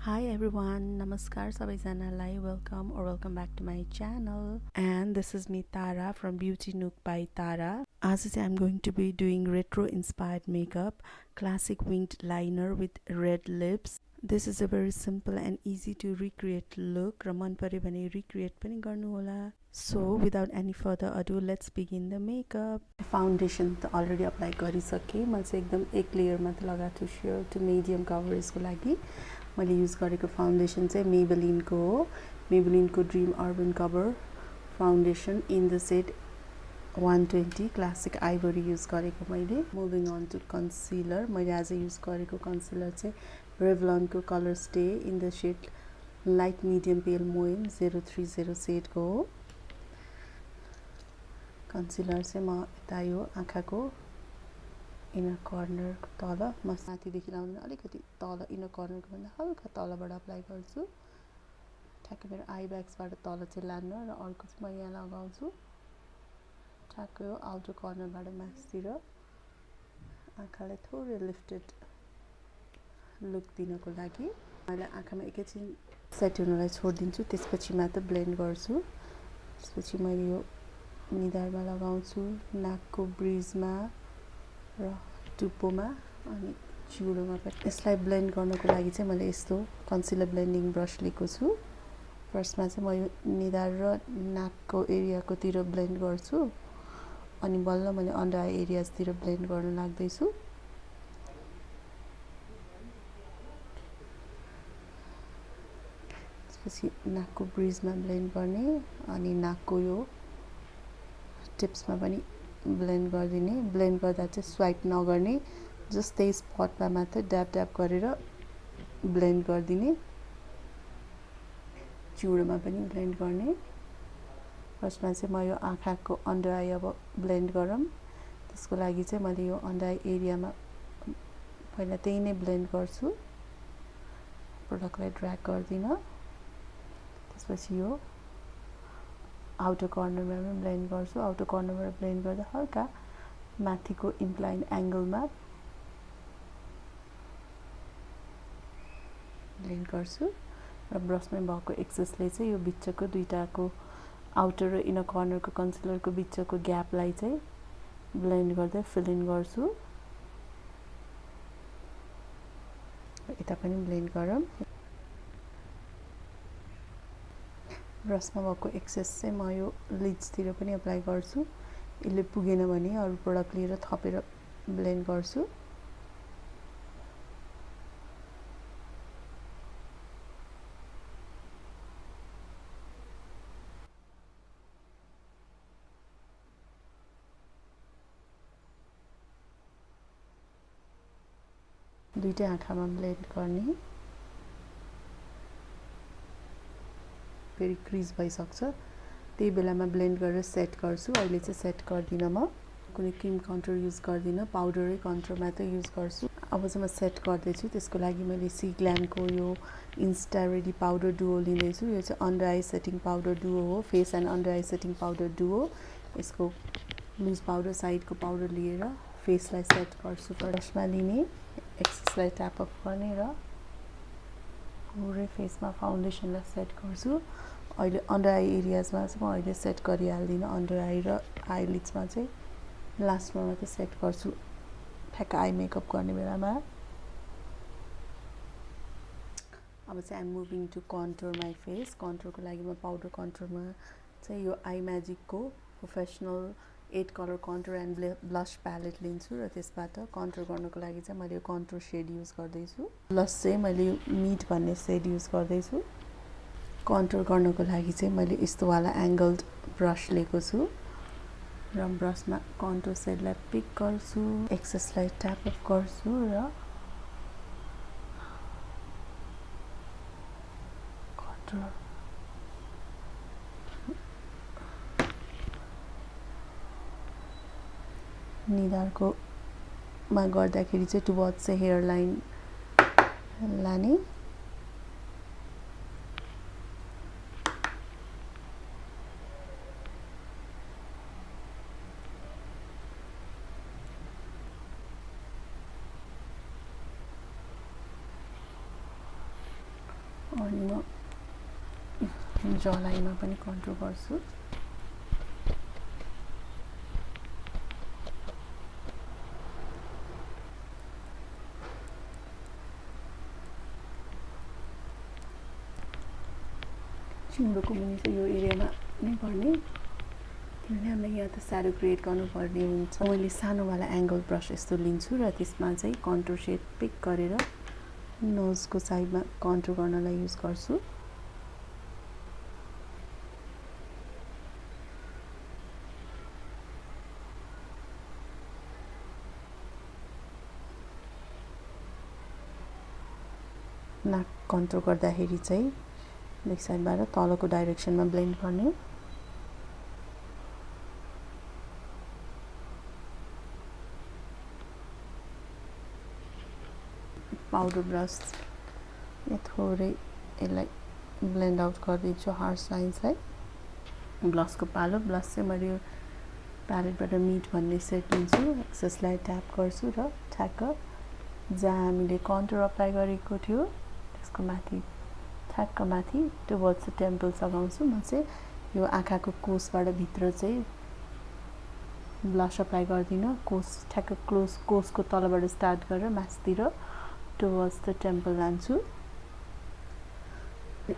Hi everyone, Namaskar Sabaijanalai, welcome back to my channel. And this is me Tara from Beautynookbytara. As I'm going to be doing retro inspired makeup, classic winged liner with red lips. This is a very simple and easy to recreate look. र मन पर्यो भने recreate पनि गर्नु होला. So without any further ado, let's begin the makeup. Foundation त already apply गरिसके. मैले चाहिँ एकदम एक लेयर मात्र लगाएको छु sheer to medium coverage को लागि. मैले युज गरेको फाउन्डेसन चाहिँ मेबेलिनको हो. मेबेलिनको dream urban cover foundation in the shade 120 classic ivory use गरेको मैले. Moving on to concealer. मैले आज युज गरेको कन्सिलर चाहिँ रेभलनको colour stay in the shade light medium pale मोइन 030 सेडको हो. कन्सिलर चाहिँ म यता यो आँखाको इनर कर्नर तल माथिदेखि लाउने अलिकति तल इनर कर्नरको भन्दा हल्का तलबाट अप्लाई गर्छु. ठ्याक्कै मेरो आई ब्याग्सबाट तल चाहिँ लान्न र अर्को चाहिँ म यहाँ लगाउँछु ठ्याक्कै यो आउटर कर्नरबाट माथितिर आँखालाई थोरै लिफ्टेड लुक दिनको लागि. मैले आँखामा एकैछिन सेट हुनलाई छोडिदिन्छु, त्यसपछि मात्र ब्लेन्ड गर्छु. त्यसपछि मैले यो निधारमा लगाउँछु, नाकको ब्रिजमा र टुप्पोमा अनि चिउरोमा पनि. यसलाई ब्लेन्ड गर्नको लागि चाहिँ मैले यस्तो कन्सिलर ब्लेन्डिङ ब्रस लिएको छु. फर्स्टमा चाहिँ म यो निधार र नाकको एरियाकोतिर ब्लेन्ड गर्छु अनि बल्ल मैले अन्डर आई एरियाजतिर ब्लेन्ड गर्न लाग्दैछु. त्यसपछि नाकको ब्रिजमा ब्लेन्ड गर्ने अनि नाकको यो टिप्समा पनि ब्लेन्ड गरिदिने. ब्लेन्ड गर्दा चाहिँ स्वाइप नगर्ने, जस्ट त्यही स्पटमा मात्र ड्याब ड्याब गरेर ब्लेन्ड गरिदिने. चिउरोमा पनि ब्लेन्ड गर्ने. फर्स्टमा चाहिँ म यो आँखाको अन्डर आई अब ब्लेन्ड गरौँ. त्यसको लागि चाहिँ मैले यो अन्डर आई एरियामा पहिला त्यही नै ब्लेन्ड गर्छु, प्रोडक्टलाई ड्र्याग गर्दिनँ. त्यसपछि यो आउटर कर्नरमा पनि ब्लेन्ड गर्छु. आउटर कर्नरबाट ब्लेन्ड गर्दा हल्का माथिको इन्क्लाइन एङ्गलमा ब्लेन्ड गर्छु र ब्रसमै भएको एक्सेसले चाहिँ यो बिचको दुईटाको आउटर र इनर कर्नरको कन्सिलरको बिचको ग्यापलाई चाहिँ ब्लेन्ड गर्दै फिल इन गर्छु. यता पनि ब्लेन्ड गरौँ. ब्रसमा भएको एक्सेस चाहिँ म यो लिड्सतिर पनि अप्लाई गर्छु. यसले पुगेन भने अरू प्रोडक्ट लिएर थपेर ब्लेन्ड गर्छु. दुईटै आँखामा ब्लेन्ड गर्ने. फेरि क्रिज भइसक्छ, त्यही बेलामा ब्लेन्ड गरेर सेट गर्छु. अहिले चाहिँ सेट गर्दिनँ, म कुनै क्रिम कन्टुर युज गर्दिनँ, पाउडरै कन्टुर मात्रै युज गर्छु. अब चाहिँ म सेट गर्दैछु. त्यसको लागि मैले सी ग्ल्यामको यो इन्स्टा रेडी पाउडर डुओ लिँदैछु. यो चाहिँ under eye setting powder duo हो, face and under eye setting powder duo. यसको लुज पाउडर साइडको पाउडर लिएर फेसलाई सेट गर्छु. फर्स्टमा लिने, एक्सेसलाई ट्याप अप गर्ने र पुरै फेसमा फाउन्डेसनलाई सेट गर्छु. अहिले अन्डर आई एरियाजमा चाहिँ म अहिले सेट गरिहाल्दिनँ. अन्डर आई र आई लिड्समा चाहिँ लास्टमा मात्रै सेट गर्छु ठ्याक्क आई मेकअप गर्ने बेलामा. अब चाहिँ I'm moving to contour my face. कन्टुरको लागि म पाउडर कन्टुरमा चाहिँ यो आई म्याजिकको professional 8 colour contour and blush palette लिन्छु र त्यसबाट कन्टुर गर्नको लागि चाहिँ मैले यो कन्टुर सेड युज गर्दैछु. ब्लस चाहिँ मैले यो मिट भन्ने सेड युज गर्दैछु. कन्टुर गर्नको लागि चाहिँ मैले यस्तोवाला एङ्गल्ड ब्रस लिएको छु र ब्रसमा कन्टुर सेडलाई पिक गर्छु, एक्सेसलाई ट्याप अप गर्छु र कन्टुर निधारको मा गर्दाखेरि चाहिँ टुवर्ड्स चाहिँ हेयर लाइन लाने. अनि म जलाइमा पनि कन्ट्रोल गर्छु। चिम्डोको मुनि चाहिँ यो एरियामा नै पर्ने, किनभने हामीलाई यहाँ त स्याडो क्रिएट गर्नुपर्ने हुन्छ। मैले सानोवाला एङ्गल ब्रस यस्तो लिन्छु र त्यसमा चाहिँ कन्टुर सेड पिक गरेर नोजको साइडमा कन्टुर गर्नलाई युज गर्छु। नाक कन्टुर गर्दाखेरि चाहिँ लेग साइडबाट तलको डाइरेक्सनमा ब्लेन्ड गर्ने। पाउडर ब्रस थोरै यसलाई ब्लेन्ड आउट गरिदिन्छु हार्स लाइन्सलाई। ब्लसको पालो, ब्लस चाहिँ मैले यो प्यालेटबाट मिट भन्ने सेट लिन्छु, एक्सेसलाई ट्याप गर्छु र ठ्याक्क जहाँ हामीले कन्टुर अप्लाई गरेको थियो त्यसको माथि ठ्याक्क माथि टुवर्ड्स द टेम्पल्स लगाउँछु। म चाहिँ यो आँखाको कोसबाट भित्र चाहिँ ब्लस अप्लाई गर्दिनँ, कोस ठ्याक्क कोसको तलबाट स्टार्ट गरेर माथितिर टुवर्ड्स द टेम्पल लान्छु।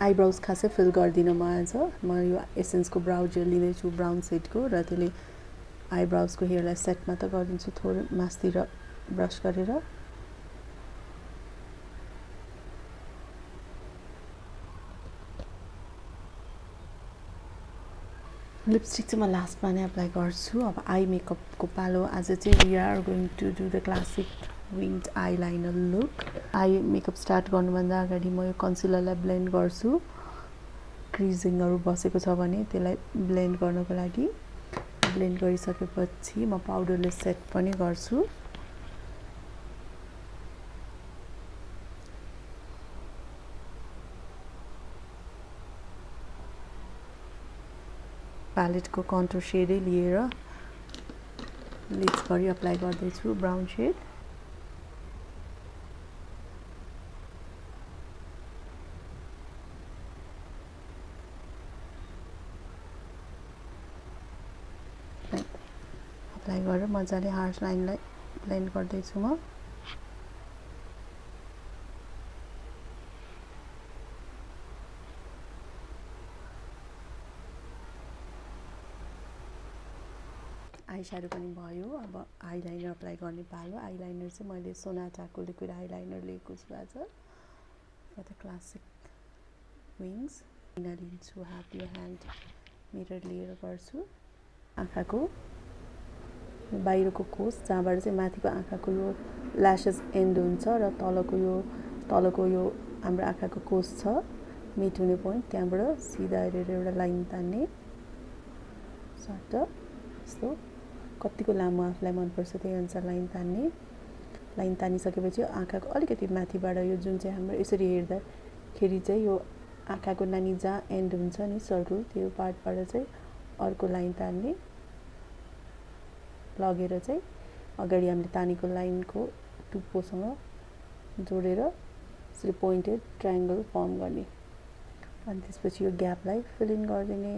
आइब्राउज खासै फिल गर्दिनँ म आज। म यो एसेन्सको ब्राउ जेल लिँदैछु ब्राउन सेडको, र त्यसले आइब्राउजको हेयरलाई सेट मात्र गरिदिन्छु थोरै माथितिर ब्रस गरेर। लिपस्टिक चाहिँ म लास्टमा नै अप्लाई गर्छु। अब आई मेकअपको पालो आज चाहिँ we are going to do the classic winged eye liner look. Eye makeup start गर्नुभन्दा अगाडि म यो कन्सिलरलाई ब्लेन्ड गर्छु। क्रिजिङहरू बसेको छ भने त्यसलाई ब्लेन्ड गर्नको लागि ब्लेन्ड गरिसकेपछि म पाउडरले सेट पनि गर्छु। प्यालेटको कन्टुर सेडै लिएर लिड्सभरि अप्लाई गर्दैछु ब्राउन सेड। अप्लाई गरेर मजाले हार्स लाइनलाई ब्लेन्ड गर्दैछु म। आई स्याडो पनि भयो। अब आइलाइनर अप्लाई गर्ने पालो। आइलाइनर चाहिँ मैले सोनाटाको लिक्विड आइलाइनर लिएको छु आज फर द क्लासिक विङ्स। लिन्छु हाफ यो ह्यान्ड मिरर लिएर गर्छु। आँखाको बाहिरको कोस जहाँबाट चाहिँ माथिको आँखाको यो ल्यासेस एन्ड हुन्छ र तलको यो हाम्रो आँखाको कोस छ मिट हुने पोइन्ट, त्यहाँबाट सिधा हेरेर एउटा लाइन तान्ने सर्ट यस्तो। कतिको लामो आफूलाई मनपर्छ त्यही अनुसार लाइन तान्ने। लाइन तानिसकेपछि आँखाको अलिकति माथिबाट यो जुन चाहिँ हाम्रो यसरी हेर्दाखेरि चाहिँ यो आँखाको नानी जहाँ एन्ड हुन्छ नि सर्कल, त्यो पार्टबाट चाहिँ अर्को लाइन तान्ने। लगेर चाहिँ अगाडि हामीले तानेको लाइनको टुप्पोसँग जोडेर यसरी पोइन्टेड ट्रायङ्गल फर्म गर्ने। अनि त्यसपछि यो ग्यापलाई फिल इन गरिदिने।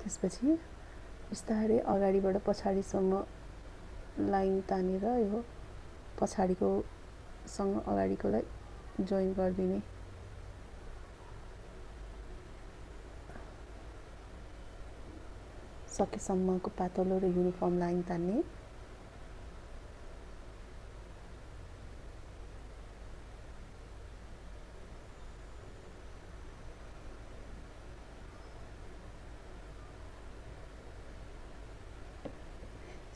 त्यसपछि बिस्तारै अगाडिबाट पछाडिसम्म लाइन तानेर यो पछाडिकोसँग अगाडिकोलाई जोइन गरिदिने। सकेसम्मको पातलो र युनिफर्म लाइन तान्ने।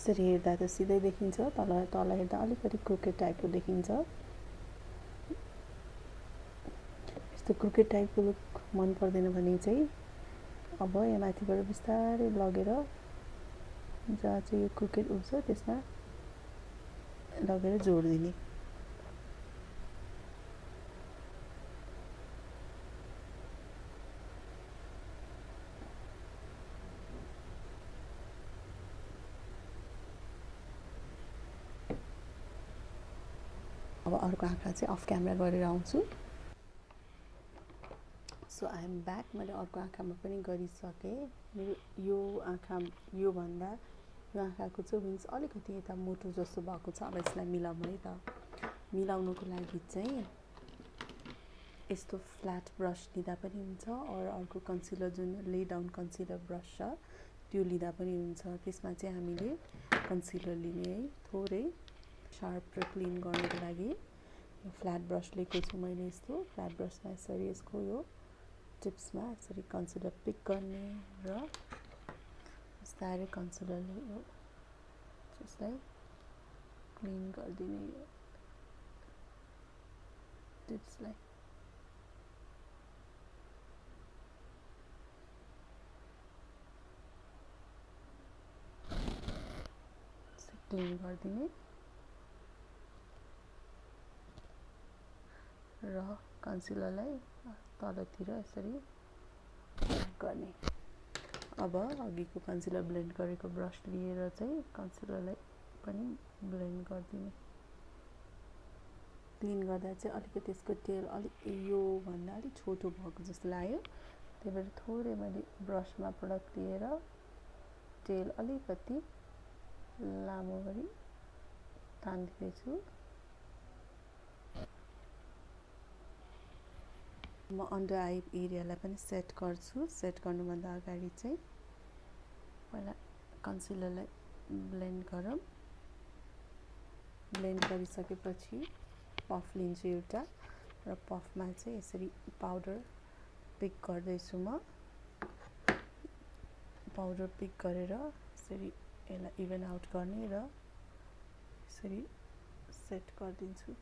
यसरी हेर्दा त सिधै देखिन्छ, तल हेर्दा अलिकति क्रुकेट टाइपको देखिन्छ। यस्तो क्रुकेट टाइपको लुक मन पर्दैन भने चाहिँ अब यहाँ माथिबाट बिस्तारै लगेर जहाँ चाहिँ यो क्रुकेट उठ्छ त्यसमा लगेर जोडिदिने। अब अर्को आँखा चाहिँ अफ क्यामेरा गरेर आउँछु। So I am back. मैले अर्को आँखामा पनि गरिसकेँ। मेरो यो आँखा योभन्दा यो आँखाको चाहिँ विङ्स अलिकति यता मोटो जस्तो भएको छ। अब यसलाई मिलाउँ है त। मिलाउनुको लागि चाहिँ यस्तो फ्ल्याट ब्रस लिँदा पनि हुन्छ, और अर्को कन्सिलर जुन ले डाउन कन्सिलर ब्रस छ त्यो लिँदा पनि हुन्छ। त्यसमा चाहिँ हामीले कन्सिलर लिने है, थोरै शार्प र क्लिन गर्नको लागि यो फ्ल्याट ब्रस लिएको छु मैले। यस्तो फ्ल्याट ब्रसमा यसरी यसको यो टिप्समा यसरी कन्सिलर पिक गर्ने र बिस्तारै कन्सिलरले यो त्यसलाई क्लिन गरिदिने यो टिप्सलाई। क्लिन गरिदिने र कन्सिलरलाई तलतिर यसरी गर्ने। अब अघिको कन्सिलर ब्लेन्ड गरेको ब्रस लिएर चाहिँ कन्सिलरलाई पनि ब्लेन्ड गरिदिने। क्लिन गर्दा चाहिँ अलिकति यसको टेल अलिक योभन्दा अलिक छोटो भएको जस्तो लाग्यो, त्यही भएर थोरै मैले ब्रसमा प्रडक्ट लिएर टेल अलिकति लामो गरी तान्दिँदैछु। म अन्डर आई एरियालाई पनि सेट गर्छु। सेट गर्नुभन्दा अगाडि चाहिँ पहिला कन्सिलरलाई ब्लेन्ड गरौँ। ब्लेन्ड गरिसकेपछि पफ लिन्छु एउटा, र पफमा चाहिँ यसरी पाउडर पिक गर्दैछु म। पाउडर पिक गरेर यसरी यसलाई इभन आउट गर्ने र यसरी सेट गरिदिन्छु।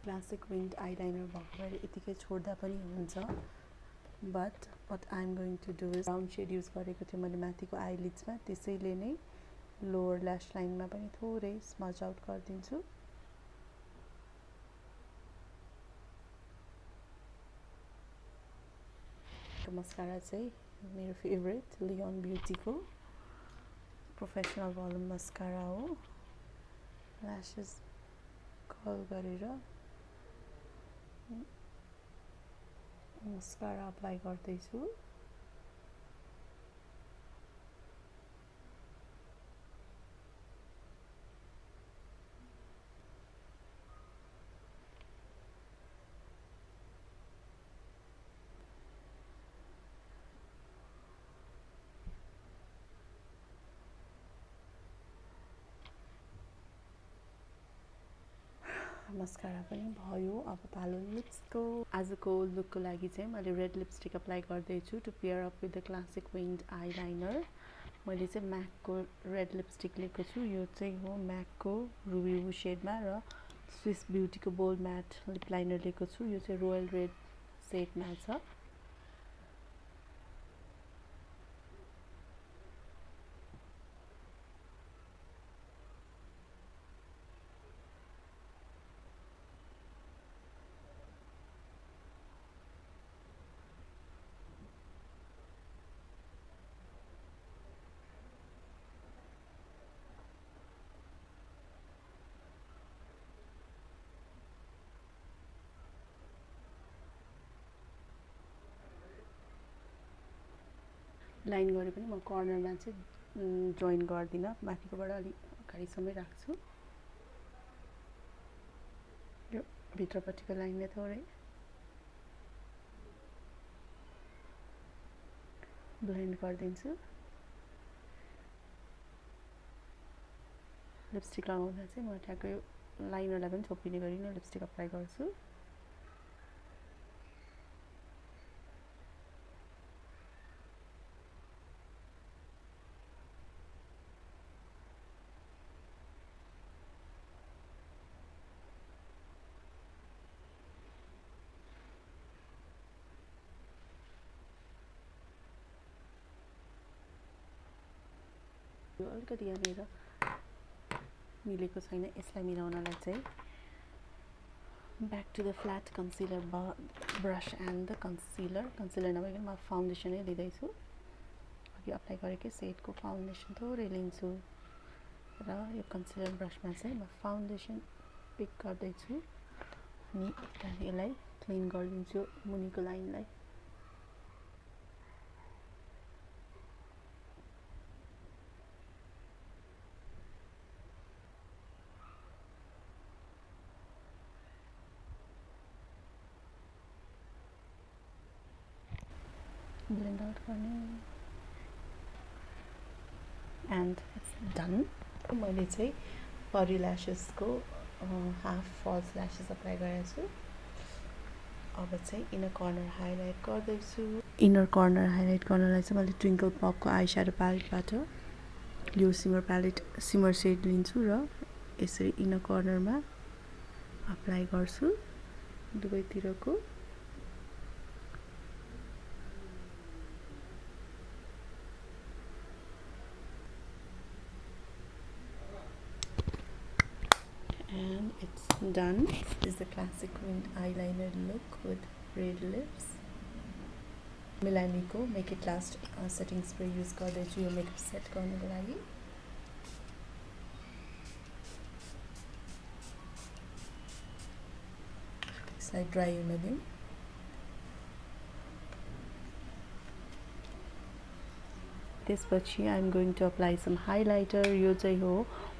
क्लासिक विङ्ड आइलाइनर भएको भएर यतिकै छोड्दा पनि हुन्छ, but what I am going to do is brown shade use गरेको थिएँ मैले माथिको आइलिड्समा, त्यसैले नै लोवर ल्यास लाइनमा पनि थोरै स्मज आउट गरिदिन्छु। मस्कारा चाहिँ मेरो फेभरेट लियोन ब्युटीको प्रोफेसनल भोल्युम मस्कारा हो। ल्यासेस कर्ल गरेर मस्कारा अप्लाई गर्दैछु। मस्कारा पनि भयो। अब पालो लिप्सको। आजको लुकको लागि चाहिँ मैले रेड लिपस्टिक अप्लाई गर्दैछु to pair up with the classic winged eyeliner. मैले चाहिँ म्याकको रेड लिपस्टिक लिएको छु। यो चाहिँ हो म्याकको रुबी वू सेडमा, र स्विस ब्युटीको बोल्ड म्याट लिप लाइनर लिएको छु। यो चाहिँ रोयल रेड सेडमा छ। लाइन गरे पनि म कर्नरमा चाहिँ जोइन गर्दिनँ, माथिकोबाट अलिक अगाडिसम्मै राख्छु। यो भित्रपट्टिको लाइनले थोरै ब्लेन्ड गरिदिन्छु। लिपस्टिक लगाउँदा चाहिँ म ठ्याक्कै यो लाइनरलाई पनि छोपिने गरी नै लिपस्टिक अप्लाई गर्छु। यो अलिकति यहाँनिर मिलेको छैन, यसलाई मिलाउनलाई चाहिँ Back to the flat concealer brush and the concealer नभइकन म फाउन्डेसनै लिँदैछु अघि अप्लाई गरेकै सेडको फाउन्डेसन थोरै लिन्छु र यो कन्सिलर ब्रसमा चाहिँ म फाउन्डेसन पिक गर्दैछु अनि यसलाई क्लिन गरिदिन्छु मुनिको लाइनलाई blend out गर्ने and it's done. मैले चाहिँ परी ल्यासेसको हाफ फल्स ल्यासेस अप्लाई गरेको छु अब चाहिँ इनर कर्नर हाइलाइट गर्दैछु इनर कर्नर हाइलाइट गर्नलाई चाहिँ मैले ट्विङ्कल पपको आई स्याडो प्यालेटबाट यो सिमर सेड लिन्छु र यसरी इनर कर्नरमा अप्लाई गर्छु दुवैतिरको and it's done. This is the classic winged eyeliner look with red lips. Milani ko make it last setting spray use गर्दैछु यो मेकअप सेट गर्नको लागि यसलाई ड्राई हुन दिउँ त्यसपछि I am going to apply some highlighter यो चाहिँ हो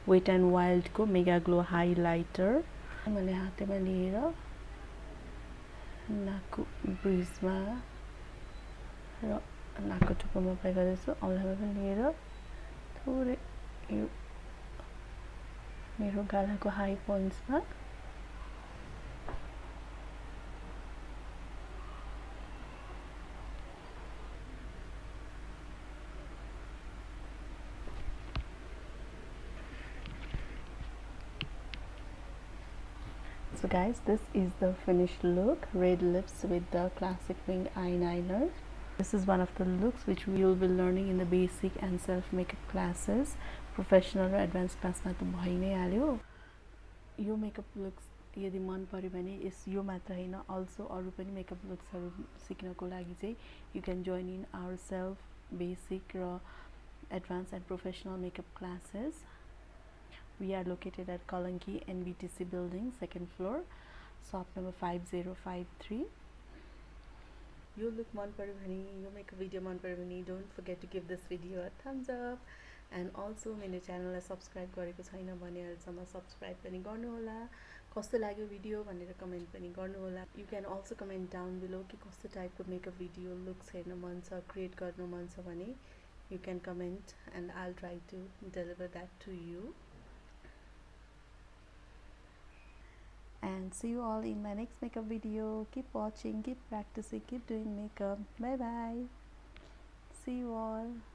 वेट एन्ड वाइल्ड को मेगा ग्लो हाइलाइटर मैले हातैमा लिएर नाकको ब्रिजमा र नाकको टुप्पोमा अप्लाई गर्दैछु औँलामा पनि लिएर थोरै यो मेरो गालाको high पोइन्ट्समा So guys, this is the finished look, red lips with the classic winged eyeliner. This is one of the looks which we will be learning in the basic and self makeup classes. Professional or advanced class ma त भइ नै हाल्यो यो makeup looks यदि मन पर्यो भने यस यो मात्र हैन अल्सो अरु पनि मेकअप लुक्सहरु सिक्नको लागि चाहिँ you can join in our self basic र advanced and professional makeup classes. We are located at Kalanki NBTC building, second floor, shop number 5053. यो लुक मन पर्यो भने यो मेकअप भिडियो मन पर्यो भने don't forget to give this video a thumbs up and also मेरो च्यानललाई सब्स्क्राइब गरेको छैन भने अहिलेसम्म सब्स्क्राइब पनि गर्नु होला कस्तो लाग्यो भिडियो भनेर कमेन्ट पनि गर्नु होला you can also comment down below कि कस्तो टाइपको मेकअप भिडियो लुक्स हेर्न मन छ क्रिएट गर्न मन छ भने you can comment and I'll try to deliver that to you. And see you all in my next makeup video. Keep watching, keep practicing, keep doing makeup. Bye bye. See you all.